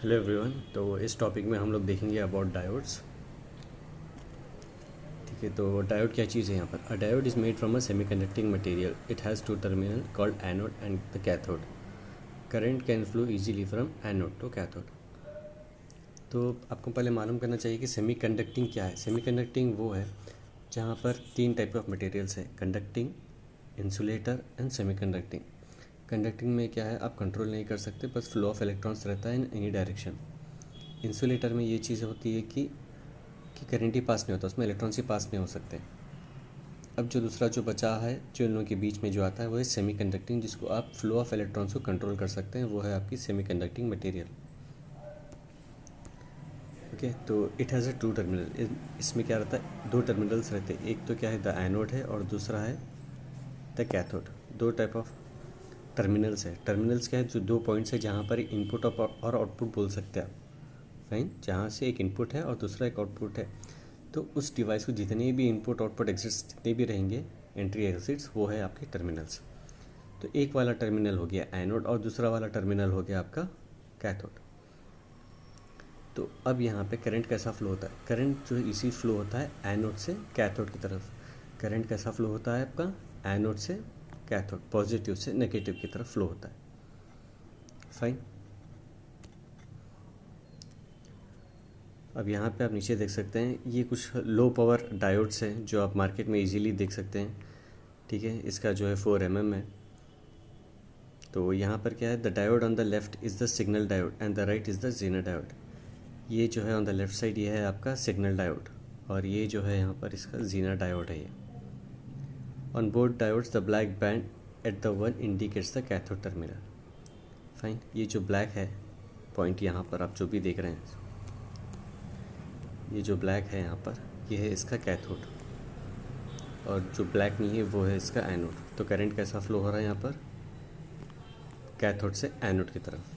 Hello everyone. तो इस topic में हम लोग देखेंगे अबाउट डायोड्स। ठीक है, तो डायोड क्या चीज़ है यहाँ पर। A diode is made from a semiconducting material. It has two terminal called anode and the cathode. Current can flow easily from anode to cathode. तो आपको पहले मालूम करना चाहिए कि सेमीकंडक्टिंग क्या है। सेमीकंडक्टिंग वो है जहाँ पर तीन टाइप ऑफ मटेरियल्स है: conducting, insulator and semiconducting. Conducting में क्या है, आप कंट्रोल नहीं कर सकते, बस फ्लो ऑफ इलेक्ट्रॉन्स रहता है इन एनी डायरेक्शन। इंसुलेटर में ये चीज़ होती है कि करंट ही पास नहीं होता, उसमें इलेक्ट्रॉन्स ही पास नहीं हो सकते। अब जो दूसरा जो बचा है, जो इन लोगों के बीच में जो आता है, वो है सेमीकंडक्टिंग, जिसको आप फ्लो ऑफ इलेक्ट्रॉन्स को कंट्रोल कर सकते हैं। वो है आपकी सेमीकंडक्टिंग मटेरियल। ओके, तो it has a two terminal. इसमें क्या रहता है, दो टर्मिनल्स रहते हैं। एक तो क्या है, द एनोड है, और दूसरा है द कैथोड। दो टाइप ऑफ टर्मिनल्स है। टर्मिनल्स क्या है, जो दो पॉइंट्स है जहाँ पर इनपुट और आउटपुट बोल सकते हैं आप। फाइन, जहाँ से एक इनपुट है और दूसरा एक आउटपुट है। तो उस डिवाइस को जितने भी इनपुट आउटपुट एग्जिट्स जितने भी रहेंगे, एंट्री एग्जिट्स, वो है आपके टर्मिनल्स। तो एक वाला टर्मिनल हो गया एनोड और दूसरा वाला टर्मिनल हो गया आपका कैथोड। तो अब यहाँ पे करंट कैसा फ्लो होता है। करंट जो इसी फ्लो होता है एनोड से कैथोड की तरफ। करंट कैसा फ्लो होता है आपका, एनोड से कैथोड, पॉजिटिव से नेगेटिव की तरफ फ्लो होता है। फाइन। अब यहाँ पे आप नीचे देख सकते हैं, ये कुछ लो पावर डायोड्स हैं जो आप मार्केट में इजीली देख सकते हैं। ठीक है, इसका जो है 4 mm है। तो यहाँ पर क्या है, the diode on the left is the signal diode and the right is the zener diode. ये जो है ऑन द लेफ्ट साइड, ये है आपका सिग्नल डायोड, और ये जो है यहाँ पर इसका जीना डायोड है। ये on both diodes the black band at the one indicates the cathode terminal. Fine, ये जो ब्लैक है पॉइंट यहाँ पर आप जो भी देख रहे हैं, ये जो ब्लैक है यहाँ पर, ये है इसका कैथोड, और जो ब्लैक नहीं है वो है इसका एनोड। तो करंट कैसा फ्लो हो रहा है यहाँ पर, कैथोड से एनोड की तरफ।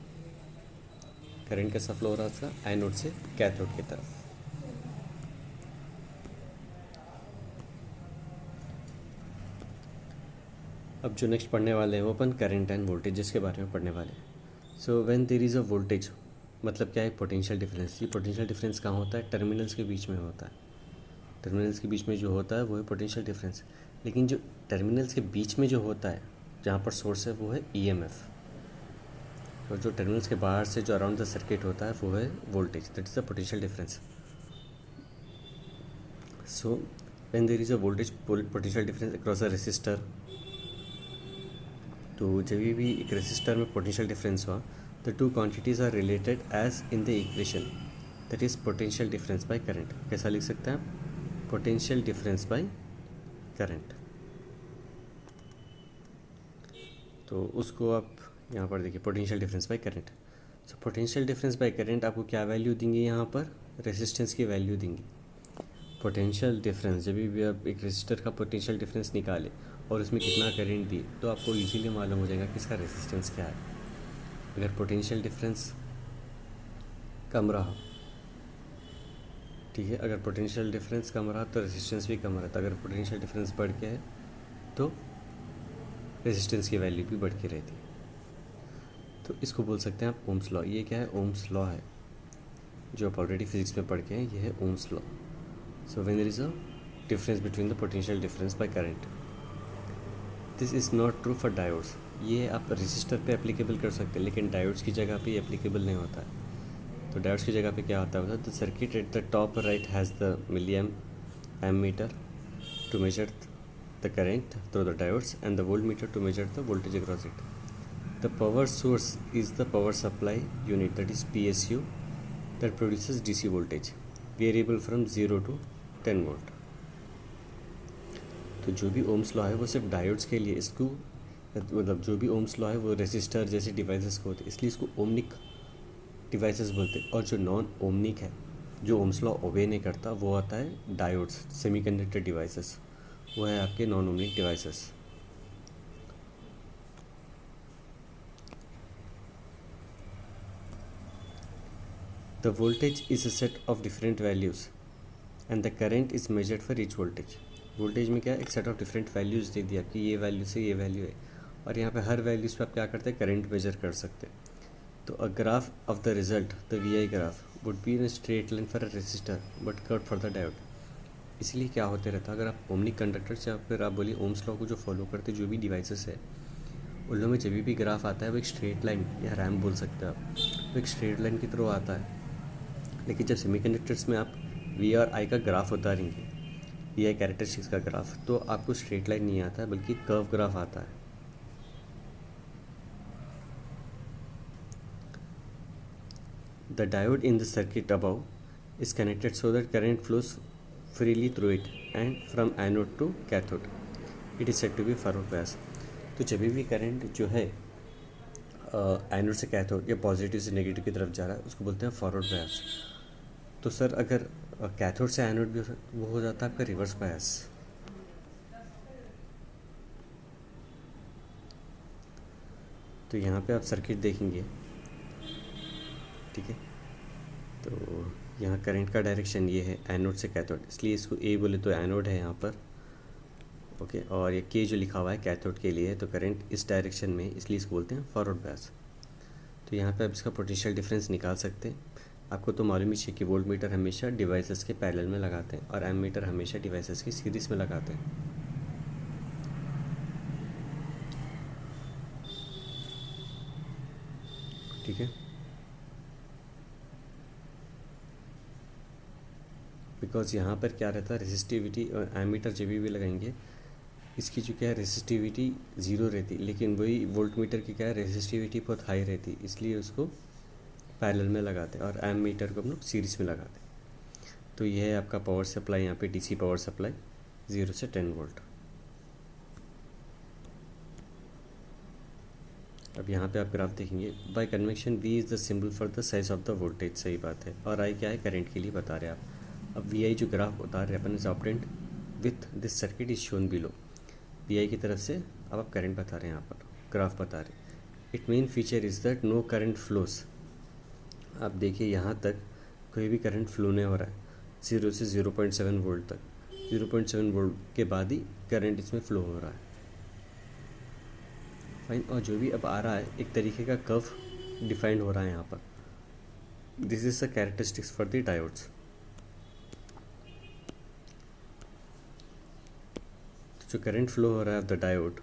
करंट कैसा फ्लो हो रहा था, एनोड से कैथोड की तरफ। अब जो नेक्स्ट पढ़ने वाले हैं वो अपन करंट एंड वोल्टेजेस के बारे में पढ़ने वाले हैं। So when there is a voltage, मतलब क्या है, पोटेंशियल डिफरेंस। ये पोटेंशियल डिफरेंस कहाँ होता है, टर्मिनल्स के बीच में होता है। टर्मिनल्स के बीच में जो होता है वो है पोटेंशियल डिफरेंस। लेकिन जो टर्मिनल्स के बीच में जो होता है, जहाँ पर सोर्स है, वो है ईएमएफ। और जो टर्मिनल्स के बाहर से जो अराउंड द सर्किट होता है वो है voltage. That is the potential difference. So when there is a voltage potential difference across a resistor, तो जब भी एक रेसिस्टर में पोटेंशियल डिफरेंस हुआ, the two quantities are related as in the equation, that is potential difference by current. कैसा लिख सकते हैं आप, पोटेंशियल डिफरेंस बाय करंट। तो उसको आप यहाँ पर देखिए, potential difference by current. So potential difference by current आपको क्या वैल्यू देंगे, यहाँ पर रेजिस्टेंस की वैल्यू देंगे। पोटेंशियल डिफरेंस, जब भी आप एक रेजिस्टर का पोटेंशियल डिफरेंस निकालें और उसमें कितना करंट दिए, तो आपको इजीली मालूम हो जाएगा कि इसका रेजिस्टेंस क्या है। अगर पोटेंशियल डिफरेंस कम रहा, ठीक है, अगर पोटेंशियल डिफरेंस कम रहा तो रेजिस्टेंस भी कम रहता। अगर पोटेंशियल डिफरेंस बढ़ के है तो रेजिस्टेंस की वैल्यू भी बढ़ के रहती है। तो इसको बोल सकते हैं आप ओम्स लॉ। ये क्या है, ओम्स लॉ है, जो आप ऑलरेडी फिजिक्स में पढ़ के हैं। ये है Ohm's law. So when there is a difference between the potential difference by current, this is not true for diodes. ये आप रेजिस्टर पे एप्लीकेबल कर सकते हैं, लेकिन डायोड्स की जगह पे एप्लीकेबल नहीं होता है। तो डायोड्स की जगह पे क्या होता है, the circuit at the top right has the milli ammeter to measure the current through the diodes and the voltmeter to measure the voltage across it. The power source is the power supply unit, that is PSU, that produces DC voltage variable from 0 to 10 volt. तो जो भी Ohm's law है वो सिर्फ diodes के लिए, इसको मतलब जो भी ओम्स लॉ है वो रेसिस्टर जैसे डिवाइसेस को होते हैं, इसलिए इसको ओमनिक डिवाइसेस बोलते हैं। और जो नॉन ओमनिक है, जो ओम्स लॉ ओबे नहीं करता, वो आता है डायोड्स, सेमीकंडक्टर डिवाइसेस, वो है आपके non ohmic devices. The voltage is a set of different values and the current is measured for each voltage. Voltage में क्या है, एक सेट ऑफ डिफरेंट वैल्यूज़ दे दिया कि ये वैल्यू से ये वैल्यू है, और यहाँ पे हर वैल्यूज़ पे आप क्या करते हैं, करंट मेजर कर सकते हैं। तो a graph of the result the V I graph would be in straight line for a resistor but curve for the diode. इसलिए क्या होते रहता है, अगर आप ओमनी कंडक्टर्स या फिर आप बोलिए ओम्स लॉ को जो फॉलो करते जो भी डिवाइसेस है उन लोगों में जब भी ग्राफ आता है वो एक स्ट्रेट लाइन या रैम बोल सकते हैं आप, वो एक स्ट्रेट लाइन की तरह आता है। लेकिन जब सेमीकंडक्टर्स में आप वी और आई का ग्राफ उतारेंगे, वी आई कैरेक्टरिस्टिक्स का ग्राफ, तो आपको स्ट्रेट लाइन नहीं आता है बल्कि कर्व ग्राफ आता है। The diode in the circuit above is connected so that current flows freely through it and from anode to cathode. It is said to be forward bias. तो जब भी current जो है एनोड से cathode या positive से negative की तरफ जा रहा है उसको बोलते हैं फॉरवर्ड बायस। तो सर अगर कैथोड से एनोड भी वो हो जाता है आपका रिवर्स बायस। तो यहाँ पे आप सर्किट देखेंगे, ठीक है, तो यहाँ करंट का डायरेक्शन ये है एनोड से कैथोड, इसलिए इसको ए बोले तो एनोड है यहाँ पर, ओके, और ये के जो लिखा हुआ है कैथोड के लिए है, तो करंट इस डायरेक्शन में, इसलिए इसको बोलते हैं फॉरवर्ड बायस। तो यहाँ पे आप इसका पोटेंशियल डिफरेंस निकाल सकते हैं। आपको तो मालूम ही है कि वोल्ट मीटर हमेशा डिवाइसेस के पैरेलल में लगाते हैं और एम मीटर हमेशा डिवाइसेस की सीरीज में लगाते हैं। ठीक है, बिकॉज यहाँ पर क्या रहता है रेसिस्टिविटी, और एमीटर जब भी लगाएंगे इसकी जो क्या है रेसिस्टिविटी ज़ीरो रहती, लेकिन वही वोल्ट मीटर की क्या है रेसिस्टिविटी बहुत हाई रहती, इसलिए उसको पैरेलल में लगाते हैं और एम मीटर को हम लोग सीरीज में लगाते हैं। तो यह है आपका पावर सप्लाई, यहाँ पे डीसी पावर सप्लाई 0 से 10 वोल्ट। अब यहाँ पे आप ग्राफ देखेंगे, by convention V is the symbol for the size of the voltage, सही बात है, और आई क्या है करंट के लिए बता रहे हैं आप। अब वी आई जो ग्राफ उतार रहे अपन is obtained with this circuit is shown below. V I की तरफ से अब आप करंट बता रहे हैं, यहाँ पर ग्राफ बता रहे हैं। It main feature is that no current flows. आप देखिए यहाँ तक कोई भी करंट फ्लो नहीं हो रहा है, 0 से 0.7 वोल्ट तक, 0.7 वोल्ट के बाद ही करंट इसमें फ्लो हो रहा है, फाइन। और जो भी अब आ रहा है एक तरीके का कर्व डिफाइंड हो रहा है यहाँ पर। This is the characteristics for the diodes. जो करंट फ्लो हो रहा है ऑफ द डायोड,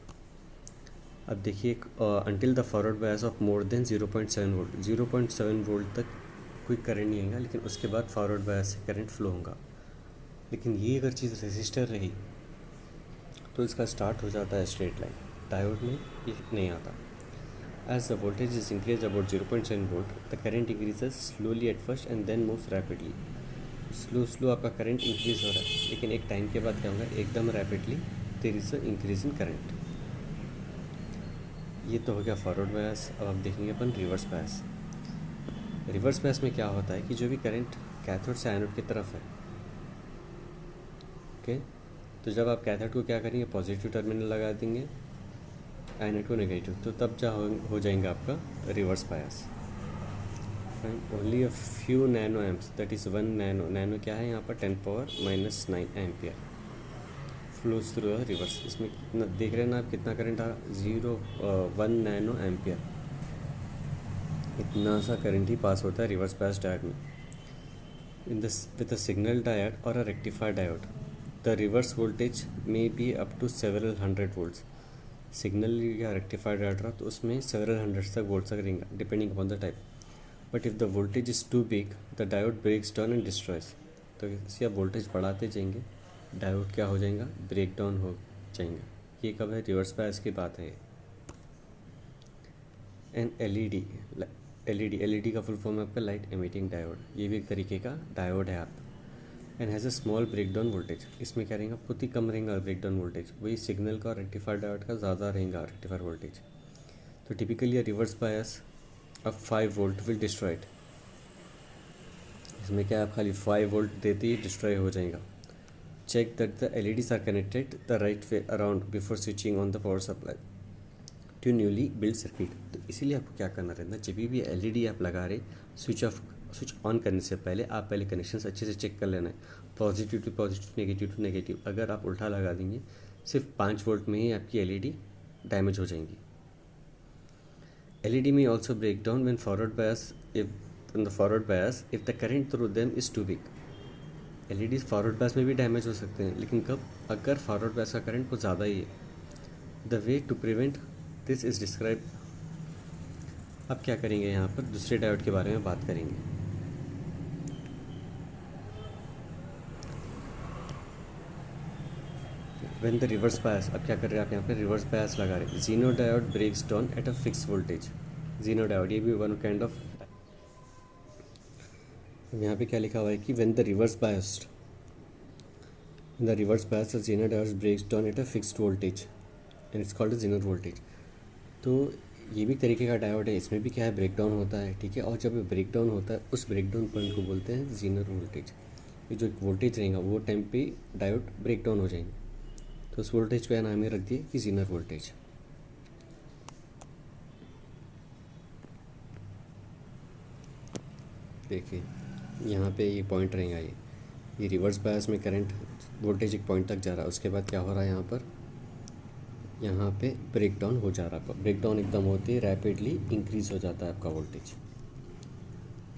अब देखिए until the forward bias of more than 0.7 volt, 0.7 volt तक कोई करंट नहीं आएगा, लेकिन उसके बाद फॉरवर्ड बायस से करंट फ्लो होगा। लेकिन ये अगर चीज़ रेजिस्टर रही तो इसका स्टार्ट हो जाता है स्ट्रेट लाइन, डायोड में ये नहीं आता। As the voltage is increase about 0.7 volt the current increases slowly at first and then moves rapidly. Slow आपका करंट इंक्रीज हो रहा है, लेकिन एक टाइम के बाद क्या होगा, एकदम rapidly there is a increase in current. ये तो हो गया फॉरवर्ड बायस। अब आप देखेंगे अपन रिवर्स बायस। रिवर्स बायस में क्या होता है कि जो भी करंट कैथोड से एनोड की तरफ है, ओके, तो जब आप कैथोड को क्या करेंगे पॉजिटिव टर्मिनल लगा देंगे, एनोड को नेगेटिव, तो तब जा हो जाएगा आपका reverse bias. Only a few nano amps, that is 1 nano, nano क्या है यहाँ पर 10⁻⁹ एम्पियर फ्लोज थ्रू रिवर्स। इसमें कितना देख रहे हैं ना आप, कितना करंट आ रहा, 1 नैनो एम्पियर, इतना सा करंट ही पास होता है रिवर्स बायस डायोड में। In this with a signal diode और a rectifier diode the reverse voltage may be up to several 100 volts. Signal या रेक्टिफायर डायोड रहा तो उसमें सेवरल 100 तक वोल्ट तक रहेंगे depending upon the type. But if the voltage is too big the diode breaks down and destroys. तो इसे आप वोल्टेज बढ़ाते जाएंगे, डायोड क्या हो जाएगा, ब्रेक डाउन हो जाएंगे। ये कब है, रिवर्स बायस की बात है। एन एलईडी का फुल फॉर्म है आपका लाइट एमिटिंग डायोड, ये भी एक तरीके का डायोड है आप। And has a small breakdown voltage, इसमें क्या रहेगा, बहुत ही कम रहेगा ब्रेक डाउन वोल्टेज, वही सिग्नल का और रेक्टिफायर डायोड का ज़्यादा रहेगा रेक्टिफायर वोल्टेज। तो टिपिकली रिवर्स बायस अब 5 वोल्ट विल डिस्ट्रॉय इट। इसमें क्या आप खाली 5 वोल्ट देते ही डिस्ट्रॉय हो जाएगा। Check that the LEDs are connected the right way around before switching on the power supply to newly build circuit. तो इसीलिए आपको क्या करना रहता है, जब भी LED आप लगा रहे, स्विच ऑन करने से पहले आप पहले कनेक्शंस अच्छे से चेक कर लेना है, positive to positive, negative to negative. अगर आप उल्टा लगा देंगे सिर्फ 5 वोल्ट में ही आपकी LED डैमेज हो जाएंगी। LED may also break down when forward bias if the current through them is too weak. LEDs forward bias में भी डैमेज हो सकते हैं, लेकिन कब? अगर फॉरवर्ड बायस का करंट कुछ ज़्यादा ही है. The way to prevent this is describe. अब क्या करेंगे, यहाँ पर दूसरे डायोड के बारे में बात करेंगे. व्हेन द रिवर्स बायस, अब क्या कर रहे हैं आप यहाँ पर रिवर्स बायस लगा रहे हैं. Zener diode breaks down at a fix voltage. Zener diode ये भी वन काइंड ऑफ. यहाँ पे क्या लिखा हुआ है कि when the reverse biased the Zener diode breaks down at a fixed voltage and it's called a Zener voltage. तो ये भी तरीके का डायोड है, इसमें भी क्या है, ब्रेक डाउन होता है, ठीक है. और जब ब्रेक डाउन होता है उस ब्रेक डाउन पॉइंट को बोलते हैं Zener वोल्टेज. ये जो वोल्टेज रहेगा वो टाइम पे डायोड ब्रेक डाउन हो जाएंगे, तो उस वोल्टेज को नाम रख दिए कि Zener वोल्टेज. देखिए यहाँ पे ये पॉइंट रहेगा, ये रिवर्स बायस में करंट वोल्टेज एक पॉइंट तक जा रहा है. उसके बाद क्या हो रहा है, यहाँ पे ब्रेक डाउन हो जा रहा है. ब्रेक डाउन एकदम होते ही रैपिडली इंक्रीज़ हो जाता है आपका वोल्टेज.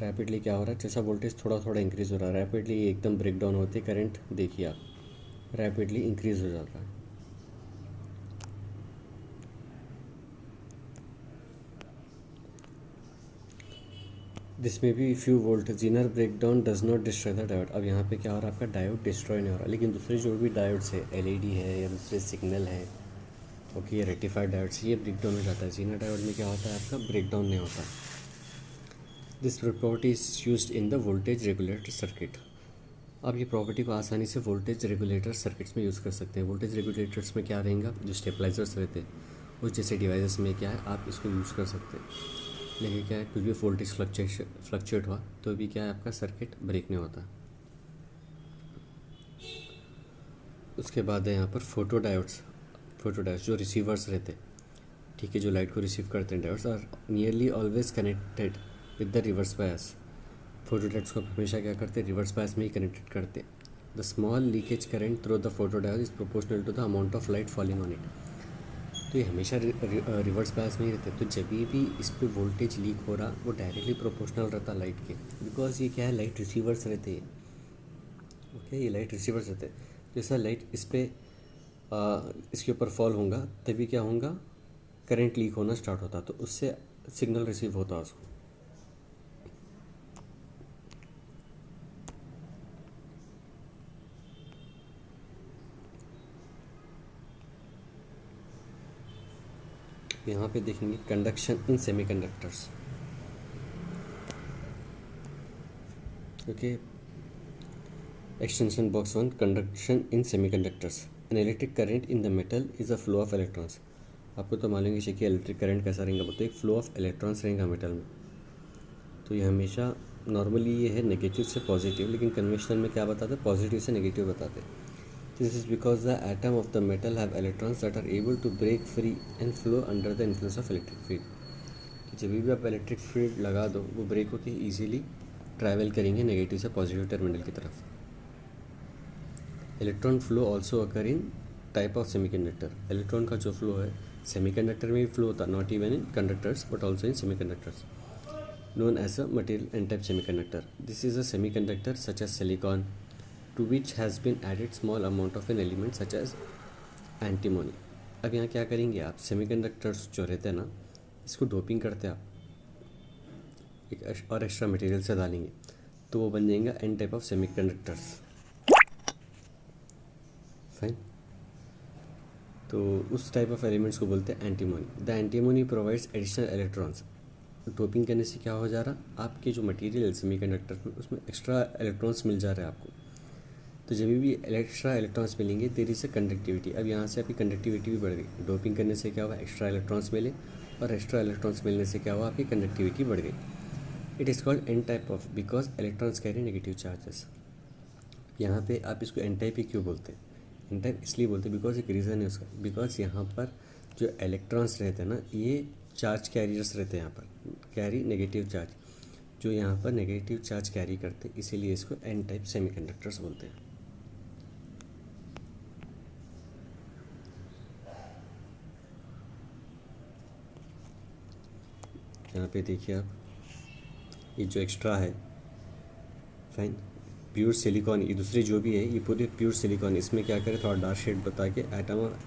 रैपिडली क्या हो रहा है, जैसा वोल्टेज थोड़ा थोड़ा इंक्रीज़ हो रहा है, रैपिडली एकदम ब्रेक डाउन होते करंट देखिए आप रैपिडली इंक्रीज़ हो जाता है. दिस में भी few volt. Zener breakdown does not destroy the diode. अब यहाँ पे क्या हो रहा है, आपका डायोड डिस्ट्रॉय नहीं हो रहा, लेकिन दूसरे जो भी डायोड्स है, LED है या दूसरे सिग्नल है, ओके, ये रेक्टिफाइड डायोड्स, ये ब्रेक डाउन हो जाता है. जीनर डायोड में क्या होता है, आपका ब्रेक डाउन नहीं होता. This property is used in the voltage regulator circuit. आप ये प्रॉपर्टी को आसानी से वोल्टेज रेगुलेटर सर्किट्स में यूज़ कर सकते हैं. वोल्टेज रेगुलेटर्स में क्या रहेगा, जो स्टेबलाइजर्स रहते हैं उस जैसे डिवाइसेस में क्या है आप इसको यूज़ कर सकते हैं. लेकिन क्या है, कुछ भी वोल्टेज फ्लक्चुएट हुआ तो भी क्या है, आपका सर्किट ब्रेक नहीं होता. उसके बाद है यहाँ पर फोटो डायोड्स जो रिसीवर्स रहते हैं, ठीक है, जो लाइट को रिसीव करते हैं. Diodes are nearly always connected with the reverse bias. Photo diodes को हमेशा क्या करते हैं, रिवर्स बायस में ही कनेक्टेड करते हैं. The small leakage current through the photo diode is proportional to the amount of light falling on it. तो ये हमेशा रिवर्स बायस में ही रहते हैं. तो जब भी इस पर वोल्टेज लीक हो रहा वो डायरेक्टली प्रोपोर्शनल रहता लाइट के, बिकॉज ये क्या है, लाइट रिसीवर्स रहते हैं. ओके, ये लाइट रिसीवर्स रहते हैं. जैसा लाइट इस पर इसके ऊपर फॉल होगा तभी क्या होगा, करंट लीक होना स्टार्ट होता, तो उससे सिग्नल रिसीव होता उसको. यहाँ पे देखेंगे conduction in semiconductors. Okay, extension box 1, conduction in semiconductors. An electric current in the metal is a flow of electrons. आपको तो मालूम है कि इलेक्ट्रिक करंट कैसा रहेगा, बोलते एक फ्लो ऑफ इलेक्ट्रॉन्स रहेगा मेटल में. तो ये हमेशा नॉर्मली ये है नेगेटिव से पॉजिटिव, लेकिन कन्वेंशनल में क्या बताते हैं, पॉजिटिव से नेगेटिव बताते हैं. This is because the atom of the metal have electrons that are able to break free and flow under the influence of electric field. कि जब भी आप इलेक्ट्रिक फील्ड लगा दो वो ब्रेक होकर ईजिली ट्रैवल करेंगे नेगेटिव से पॉजिटिव टर्मिनल की तरफ. Electron flow also occur in type of semiconductor. Electron का जो फ्लो है सेमीकंडक्टर में भी फ्लो होता है, not even in conductors but also in semiconductors, known as a material n-type semiconductor. This is a semiconductor such as silicon, to which has been added small amount of an element such as antimony. अब यहाँ क्या करेंगे आप, semiconductors जो रहते हैं ना, इसको डोपिंग करते हैं आप एक और एक्स्ट्रा मटेरियल से डालेंगे तो वो बन जाएगा N type of semiconductors. Fine. तो उस टाइप ऑफ एलिमेंट्स को बोलते हैं antimony. The antimony provides additional electrons. Doping करने से क्या हो जा रहा, आपके जो मटेरियल है सेमीकंडक्टर में उसमें एक्स्ट्रा इलेक्ट्रॉन्स मिल जा रहे हैं आपको. तो जब भी एक्स्ट्रा इलेक्ट्रॉन्स मिलेंगे तेरी से कंडक्टिविटी, अब यहाँ से आपकी कंडक्टिविटी भी बढ़ गई. डोपिंग करने से क्या हुआ, एक्स्ट्रा इलेक्ट्रॉन्स मिले, और एक्स्ट्रा इलेक्ट्रॉन्स मिलने से क्या हुआ, आपकी कंडक्टिविटी बढ़ गई. It is called an type of because electrons carry negative charges. यहाँ पे आप इसको एन टाइप ही क्यों बोलते हैं, एन टाइप इसलिए बोलते हैं बिकॉज एक रीज़न है उसका, बिकॉज यहाँ पर जो इलेक्ट्रॉन्स रहते हैं ना ये चार्ज कैरियर्स रहते हैं, यहाँ पर कैरी नेगेटिव चार्ज, जो यहाँ पर नेगेटिव चार्ज कैरी करते हैं, इसीलिए इसको एन टाइप सेमीकंडक्टर्स बोलते हैं. यहाँ पे देखिए आप, ये जो एक्स्ट्रा है, फाइन, प्योर सिलिकॉन, ये दूसरे जो भी है ये पूरे प्योर सिलिकॉन। इसमें क्या करें, थोड़ा डार्क शेड बता के एटम और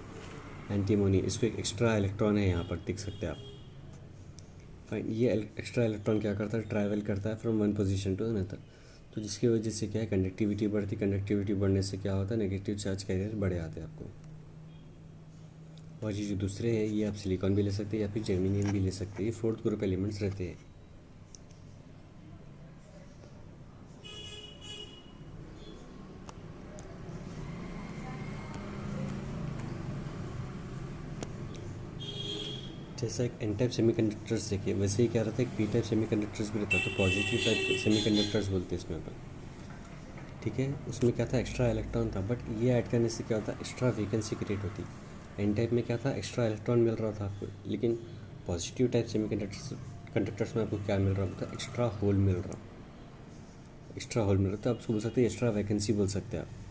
एंटीमोनी, इसको एक एक्स्ट्रा इलेक्ट्रॉन है यहाँ पर, देख सकते हैं आप। फाइन, ये एक्स्ट्रा इलेक्ट्रॉन क्या करता है, ट्रैवल करता है from one position to another. तो जिसकी वजह से क्या है, कंडक्टिविटी बढ़ती, कंडक्टिविटी बढ़ने से क्या होता है, नेगेटिव चार्ज कैरियर बढ़े आते हैं आपको। और ये जो दूसरे हैं ये आप सिलिकॉन भी ले सकते हैं या फिर जर्मेनियम भी ले सकते हैं, ये फोर्थ ग्रुप एलिमेंट्स रहते हैं। जैसा एक एन टाइप सेमीकंडक्टर्स देखिए, वैसे ही क्या रहता है, एक पी टाइप सेमीकंडक्टर्स भी रहता है। तो पॉजिटिव टाइप सेमीकंडक्टर्स बोलते हैं इसमें अपन, ठीक है। उसमें क्या था, एक्स्ट्रा इलेक्ट्रॉन था, बट ये ऐड करने से क्या होता है, एक्स्ट्रा वैकेंसी क्रिएट होती। एन टाइप में क्या था, एक्स्ट्रा इलेक्ट्रॉन मिल रहा था आपको, लेकिन पॉजिटिव टाइप सेमीकंडक्टर्स में आपको क्या मिल रहा था, एक्स्ट्रा होल मिल रहा, एक्स्ट्रा होल मिल रहा था। आप उसको बोल सकते हैं एक्स्ट्रा वैकेंसी बोल सकते हैं आप।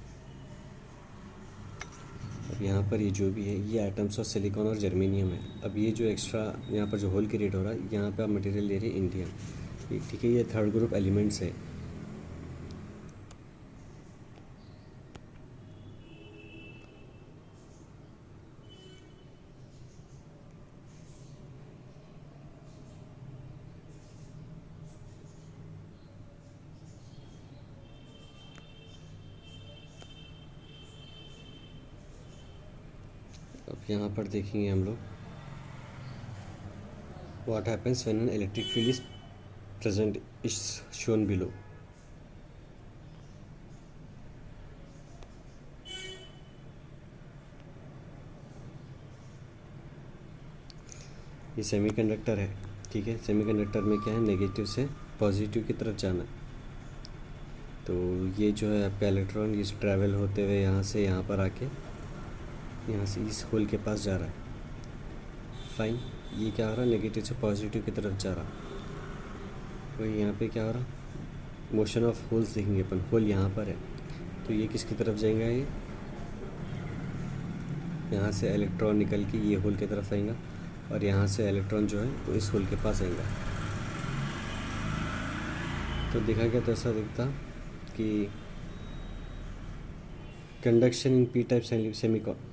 अब यहाँ पर ये जो भी है ये एटम्स ऑफ सिलिकॉन और जर्मेनियम है। अब ये जो एक्स्ट्रा यहाँ पर जो होल क्रिएट हो रहा है, यहाँ पे आप मटेरियल ले रहे हैं इंडियम, ठीक है, ये थर्ड ग्रुप एलिमेंट्स है। अब यहाँ पर देखेंगे हम लोग, what happens when an electric field is present is shown below. ये सेमीकंडक्टर है, ठीक है। सेमीकंडक्टर में क्या है, नेगेटिव से पॉजिटिव की तरफ जाना। तो ये जो है आपका इलेक्ट्रॉन, ये ट्रैवल होते हुए यहाँ से यहाँ पर आके यहाँ से इस होल के पास जा रहा है। फाइन, ये क्या हो रहा है, नेगेटिव से पॉजिटिव की तरफ जा रहा। वही यहाँ पे क्या हो रहा, मोशन ऑफ होल्स देखेंगे अपन, होल यहाँ पर है तो ये किसकी तरफ जाएगा, ये यहाँ से इलेक्ट्रॉन निकल के ये होल की तरफ आएगा, और यहाँ से इलेक्ट्रॉन जो है वो इस होल के पास आएगा। तो देखा गया तो ऐसा दिखता कि conduction in P type semicon,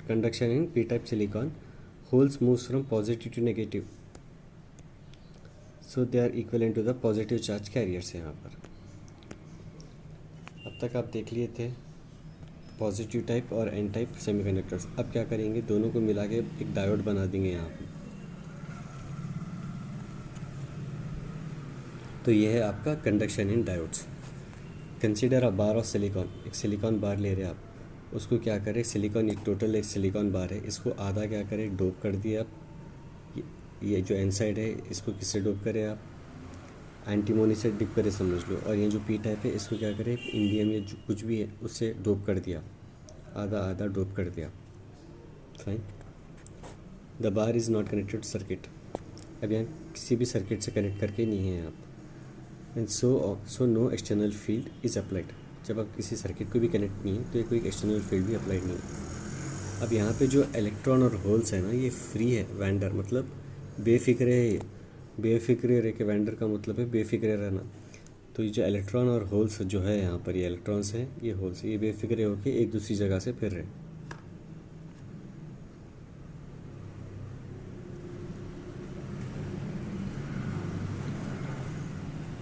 conduction in P type silicon, holes moves from positive to negative, so they are equivalent to the positive charge carriers. यहाँ पर अब तक आप देख लिए थे पॉजिटिव टाइप और एन टाइप सेमीकंडक्टर्स। अब क्या करेंगे, दोनों को मिला के एक डायोड बना देंगे यहाँ पर। तो ये है आपका conduction in diodes. Consider a bar of silicon, एक सिलिकॉन बार ले रहे हैं आप, उसको क्या करें, सिलिकॉन, एक टोटल एक सिलिकॉन बार है, इसको आधा क्या करें, डोप कर दिए आप। ये जो एन साइड है इसको किससे डोप करें आप, एंटीमोनी से डिप करें समझ लो। और ये जो पी टाइप है इसको क्या करें, इंडियम या जो कुछ भी है उससे डोप कर दिया, आधा आधा डोप कर दिया। Fine, the bar is not connected to circuit, अब यहाँ किसी भी सर्किट से कनेक्ट करके नहीं है आप। And so no external field is applied, जब आप किसी सर्किट को भी कनेक्ट नहीं है तो ये कोई एक्सटर्नल फील्ड भी अप्लाइड नहीं है। अब यहाँ पे जो इलेक्ट्रॉन और होल्स है ना, ये फ्री है, वैंडर मतलब बेफिक्र है। ये बेफिक्र रह के, वैंडर का मतलब है बेफिक्र रहना। तो ये जो इलेक्ट्रॉन और होल्स जो है यहाँ पर, ये इलेक्ट्रॉन्स हैं, ये होल्स, ये बेफिक्र होकर एक दूसरी जगह से फिर रहे।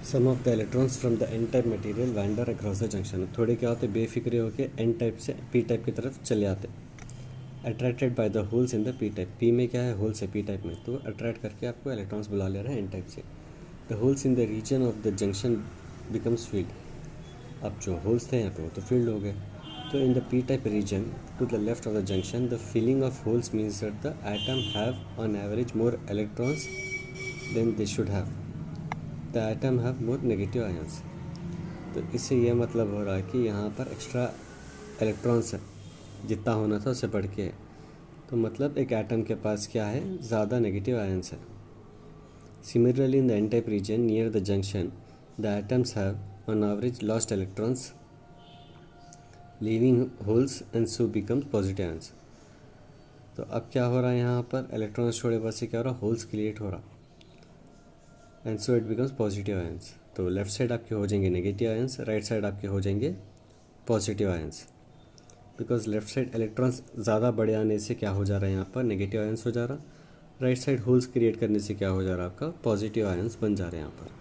Some of the electrons from the N type material wander across the junction, थोड़े क्या होते हैं, बेफिक्रे होकर एन टाइप से पी टाइप की तरफ चले आते, attracted by the holes in the P type. P में क्या है, होल्स है पी टाइप में, तो अट्रैक्ट करके आपको इलेक्ट्रॉन्स बुला ले रहा है एन टाइप से। The holes in the region of the junction becomes field, अब जो होल्स थे यहाँ पे वो तो फील्ड हो गए। तो in the P type region to the left of the junction, the filling of holes means that the atom have on average more electrons than they should have, the atom have more negative ions. तो इससे यह मतलब हो रहा है कि यहाँ पर एक्स्ट्रा इलेक्ट्रॉन्स है, जितना होना था उससे बढ़ के है। तो मतलब एक एटम के पास क्या है, ज़्यादा नेगेटिव आयंस है। Similarly in the N type region near the junction, the atoms have on average lost electrons leaving holes and so becomes positive ions. तो अब क्या हो रहा है, यहाँ पर इलेक्ट्रॉन्स छोड़े बस से क्या हो रहा है, होल्स क्रिएट हो रहा। And so it becomes positive ions. तो लेफ्ट साइड आपके हो जाएंगे नेगेटिव आयंस, राइट साइड आपके हो जाएंगे positive ions. Because left side electrons ज़्यादा बड़े आने से क्या हो जा रहा है, यहाँ पर नेगेटिव आयंस हो जा रहा, राइट साइड होल्स क्रिएट करने से क्या हो जा रहा है, आपका पॉजिटिव आयंस बन जा रहे हैं यहाँ पर।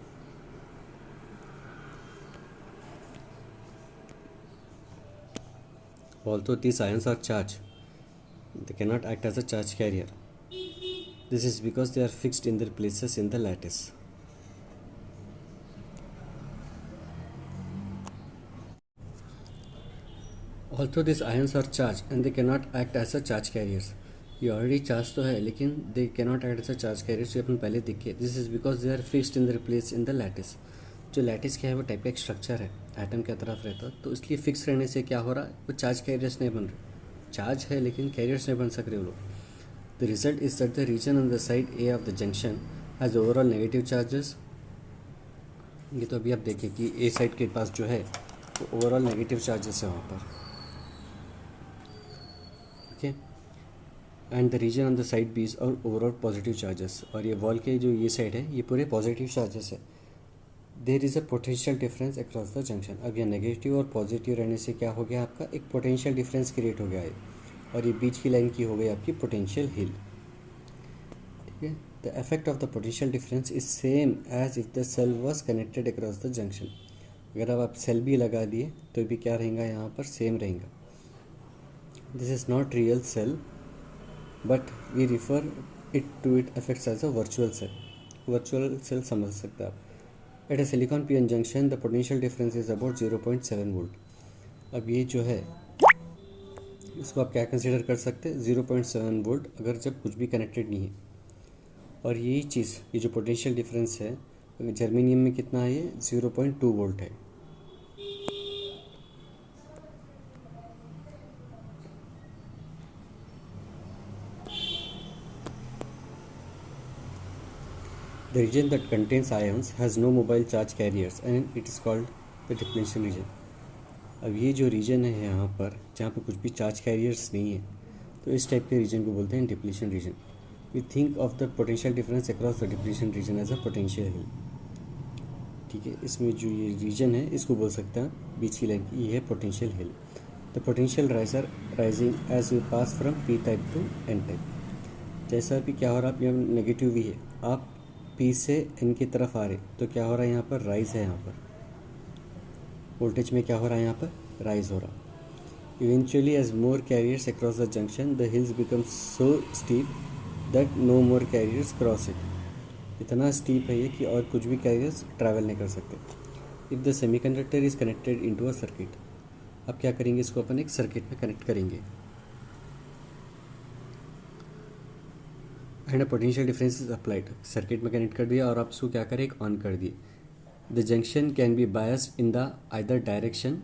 Although these ions are charged, they cannot act as a charge carrier. This is because they are fixed in their places in the lattice. Although these ions are charged and they cannot act as a charge carriers. ये already charge तो है लेकिन they cannot act as a charge carriers, ये अपन पहले देखे। This is because they are fixed in their place in the lattice. जो lattice क्या है वो टाइप का एक स्ट्रक्चर है, एटम के तरफ रहता है, तो इसलिए फिक्स रहने से क्या हो रहा है, वो चार्ज कैरियर्स नहीं बन रहे। चार्ज है लेकिन कैरियर्स नहीं बन सक रहे वो लोग। The result is that the region on the side A of the junction has overall negative charges. ये तो अभी आप देखें कि ए साइड के पास जो है वो ओवरऑल नेगेटिव चार्जेस है वहाँ पर, okay. And the region on the side B is और ओवरऑल पॉजिटिव चार्जेस, और ये वॉल के जो ये साइड है ये पूरे पॉजिटिव चार्जेस है। There is a potential difference across the junction. अब ये नेगेटिव और पॉजिटिव रहने से क्या हो गया, आपका एक पोटेंशियल डिफरेंस क्रिएट हो गया है, और ये बीच की लाइन की हो गई आपकी पोटेंशियल हिल, ठीक है। The effect of the potential difference is same as if the cell was connected across the junction. अगर अब आप सेल भी लगा दिए तो भी क्या रहेगा, यहाँ पर सेम रहेगा। This is not real cell but we refer it to it effects as a virtual cell. Virtual cell समझ सकते हैं आप। At a silicon P N junction the potential difference is about 0.7 volt. अब ये जो है इसको आप क्या कंसिडर कर सकते हैं, 0.7 वोल्ट अगर जब कुछ भी कनेक्टेड नहीं है। और यही चीज़, ये जो पोटेंशियल डिफरेंस है जर्मेनियम में कितना है, ये 0.2 वोल्ट है। The region that contains ions has no mobile charge carriers and it is called the depletion region. अब ये जो रीजन है यहाँ पर जहाँ पे कुछ भी चार्ज कैरियर्स नहीं है, तो इस टाइप के रीजन को बोलते हैं depletion region. We think of the potential difference across the depletion region as a potential hill, ठीक है। इसमें जो ये रीजन है इसको बोल सकते हैं बीच की लाइन की, ये है potential hill. The potential riser rising as you pass from P type to N type. जैसा भी क्या हो रहा है, यहाँ नेगेटिव भी है, आप पी से एन की तरफ आ रहे तो क्या हो रहा है, यहाँ पर राइज है, यहाँ पर वोल्टेज में क्या हो रहा है, यहाँ पर राइज हो रहा। Eventually as more carriers across the junction the hills become so steep that no more carriers cross it. इतना स्टीप है ये कि और कुछ भी कैरियर्स ट्रैवल नहीं कर सकते। If the semiconductor is connected into a circuit, अब क्या करेंगे, इसको अपन एक सर्किट में कनेक्ट करेंगे and a potential difference is applied. Circuit में कनेक्ट कर दिया और आप इसको क्या करें, एक ऑन कर दिए। The junction can be biased in the either direction,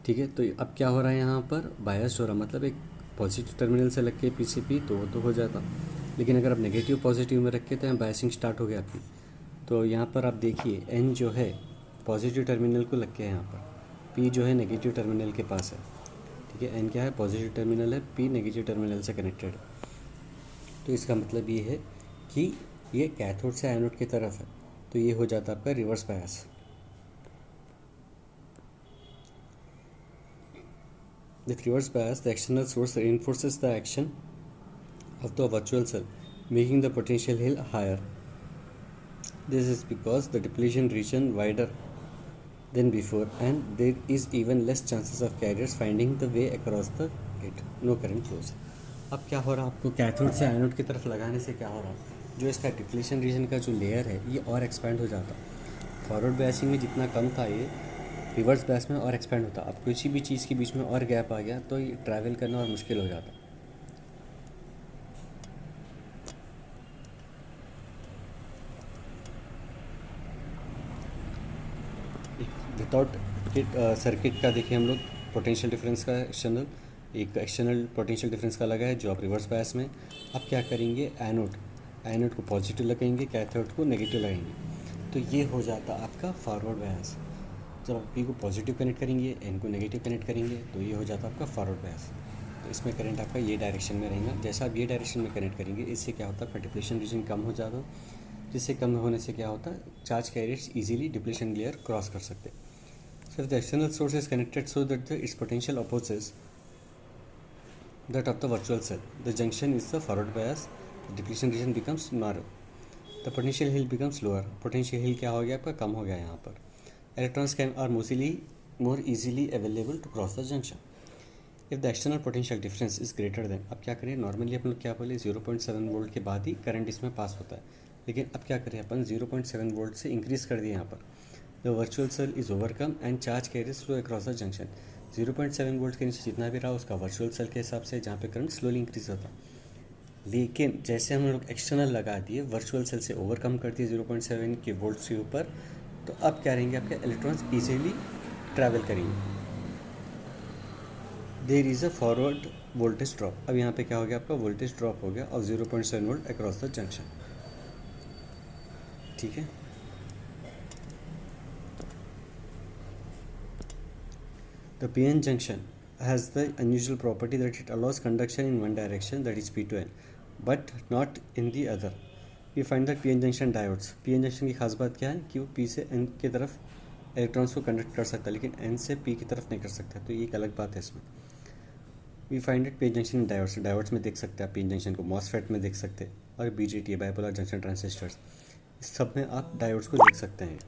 ठीक है। तो अब क्या हो रहा है, यहाँ पर बायस्ड हो रहा, मतलब एक पॉजिटिव टर्मिनल से लग के पीछे पी तो हो जाता, लेकिन अगर आप नेगेटिव पॉजिटिव में रखे तो यहाँ बायसिंग स्टार्ट हो गया आपकी। तो यहाँ पर आप देखिए एन जो है पॉजिटिव टर्मिनल को लग के है, यहाँ पर पी जो है नेगेटिव टर्मिनल के पास है, ठीक है। एन क्या है, पॉजिटिव टर्मिनल है, पी नेगेटिव टर्मिनल से कनेक्टेड है। तो इसका मतलब ये है कि ये कैथोड से एनोड की तरफ है, तो ये हो जाता है आपका reverse bias. With reverse bias, the external source reinforces the action of the virtual cell, making the potential hill higher. This is because the depletion region wider than before, and there is even less chances of carriers finding the way across the gate. No current flows. अब क्या हो रहा है, आपको cathode से anode की तरफ लगाने से क्या हो रहा है, जो इसका डिप्लीशन रीजन का जो लेयर है ये और एक्सपैंड हो जाता। फॉरवर्ड बायसिंग में जितना कम था ये रिवर्स बायस में और एक्सपैंड होता। अब किसी भी चीज़ के बीच में और गैप आ गया तो ये ट्रैवल करना और मुश्किल हो जाता। विदाउट सर्किट का देखिए हम लोग पोटेंशियल डिफरेंस का एक एक्सटर्नल पोटेंशियल डिफरेंस का लगा है जो आप रिवर्स बायस में। अब क्या करेंगे, एनोड को पॉजिटिव लगाएंगे, कैथोड को नेगेटिव लगाएंगे, तो ये हो जाता आपका फॉरवर्ड बायस। जब आप पी को पॉजिटिव कनेक्ट करेंगे, एन को नेगेटिव कनेक्ट करेंगे, तो ये हो जाता आपका फॉरवर्ड बायस। तो इसमें करंट आपका ये डायरेक्शन में रहेगा। जैसा आप ये डायरेक्शन में कनेक्ट करेंगे, इससे क्या होता है, आपका डिप्लीशन रीजन कम हो जाता जिससे कम होने से क्या होता है, charge carriers easily depletion layer cross कर सकते हैं. So if the external source is connected so that its potential opposes that of the virtual cell, the junction is the forward bias, the depletion region becomes narrow, the potential hill becomes lower. Potential hill क्या हो गया आपका, कम हो गया यहाँ पर. Electrons can are more easily available to cross the junction. If the external potential difference is greater than, अब क्या करें, नॉर्मली अपन लोग क्या बोले 0.7 वोल्ट के बाद ही करंट इसमें पास होता है, लेकिन अब क्या करें अपन 0.7 वोल्ट से इंक्रीज कर दिए यहाँ पर. The virtual cell is overcome and charge carriers flow across the junction. 0.7 volt के नीचे जितना भी रहा उसका वर्चुअल सेल के हिसाब से जहाँ पे करंट स्लोली इंक्रीज होता. लेकिन जैसे हम लोग एक्सटर्नल लगा दिए, वर्चुअल सेल से ओवरकम कर दिए 0.7 के वोल्ट के ऊपर, तो अब क्या रहेंगे आपके इलेक्ट्रॉन्स इजीली ट्रैवल करेंगे. There is a forward voltage drop. अब यहाँ पे क्या हो गया, आपका वोल्टेज ड्रॉप हो गया और 0.7 वोल्ट अक्रॉस द जंक्शन. ठीक है. The PN junction has the unusual property that it allows conduction in one direction, that is P to N, but not in the other. We find that PN junction diodes. PN junction की खास बात क्या है कि वो P से N की तरफ इलेक्ट्रॉन्स को कंडक्ट कर सकता है, लेकिन N से P की तरफ नहीं कर सकता. तो ये एक अलग बात है इसमें. We find it PN junction in diodes. Diodes में देख सकते हैं आप PN जंक्शन को, मॉसफेट में देख सकते हैं, और BJT बाइपोलर जंक्शन ट्रांजिस्टर्स, इस सब में आप डायोड्स को देख सकते हैं.